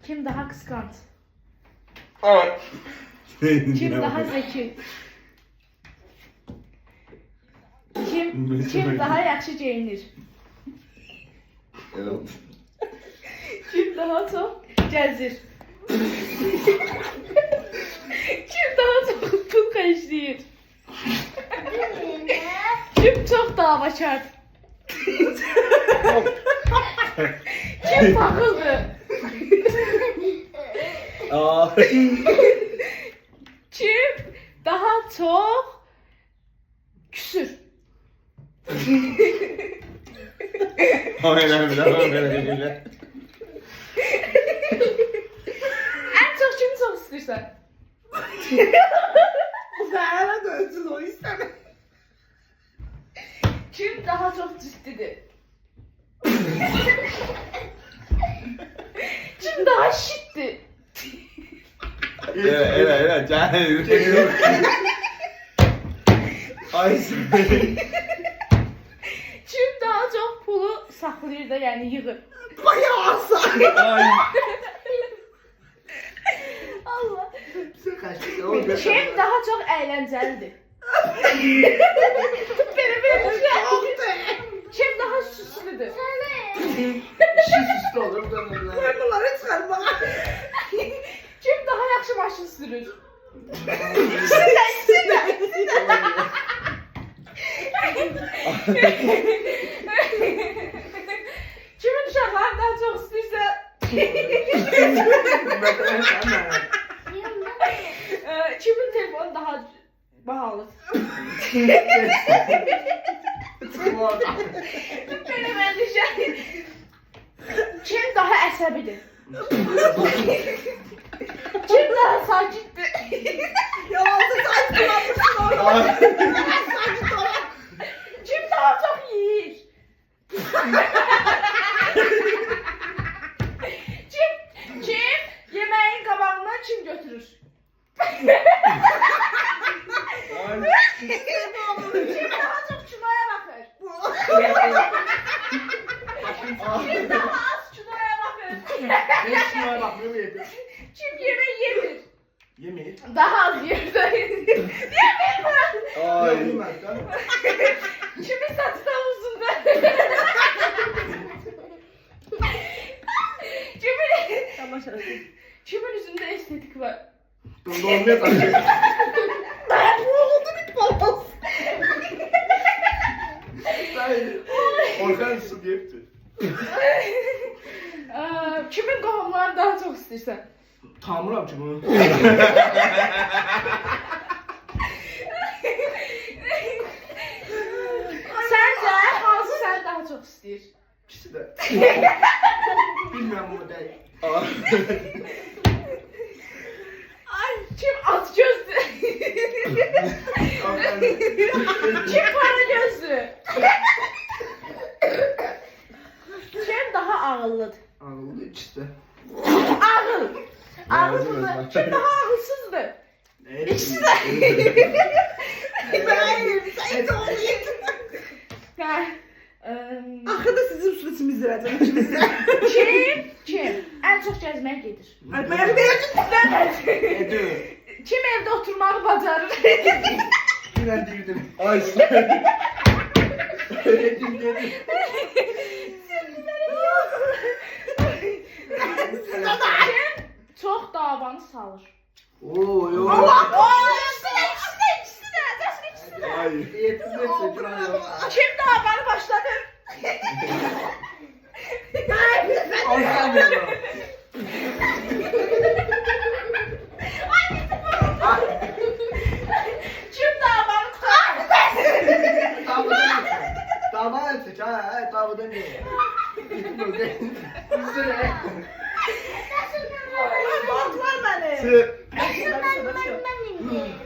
Kim daha kıskanç? Evet. Kim daha zeki? Kim daha yaxşı geyinir? Evet. Kim daha çok gəzir? Kim daha çok pul xərcləyir? Kim çok davakar? Kim fakıldır? Aa. Kim daha çok küsür? Aynen öyle. En çok kimi çok istiyorsan? Zəhərə dönsün o istəmir. Kim daha çok ciddidir? Kim daha şittir? Evet. Canım. Ay. Kim daha çok pulu saxlayır da yani yığır? Bayağı asa. Ay. Allah. Sen kaçtın. Kim daha çok eğlencelidir? Benim Kim daha süslüdür? Şiş üstü olur. Ben bunları çıkarma. Kim daha yaxşı maşın sürür? Kimin uşaqları daha çok istəyirsə? Kimin telefonu daha bahalı? Benim endişəm. Kim daha əsəbidir? Kim daha sakitdir? Yalandı saçma yapmışsın orada. Saçma olan. Kim daha çok yiyir? Kim yemeğin qabağına kim götürür? Kim daha çok kinoya bakır? Kim daha az kinoya bakır? Ben şuna bakmıyorum yedim. Kim yemeği yemir? Yemeği. Daha az yer. Yemir mi? Ay. Kimin saçı daha uzundur? Kimin yüzünde estetik var? Dolmaya taşıyor. Ben bu oldu bir palas. Orkan su diyepti. Kimin qohumları daha çok istəyirsən? Tamam ki bunu. Səncə hansı səni daha çox istəyir? İkisi de. Bilmiyorum bu değil. Ay, kim at gözlü? Kim para gözlü? Kim daha ağıllıdır? Anladım ikisi de. Ağıl. Ağıl Yazdım mı? yazdım. Kim daha ağılsızdır? İkisi de. Ben sen de onu yedin. Hə, Axırda sizin üstünüz verəcəm. Kim? En çok gezmeye gedir. Ay ben verdim. Edu. Kim evde oturmağı bacarır? Ben değildim. Ay. Dedim dedim. Kim çok davanı salır? Oo yo. İkisi de. Cəsin ikisi de. Ay. Yetim de çekiyor. Kim davanı başladı? Orhan ya. Kim davanı tutar? Dava ettik ha. Davadan ne? Güzel. Baklar beni. Sı. Ben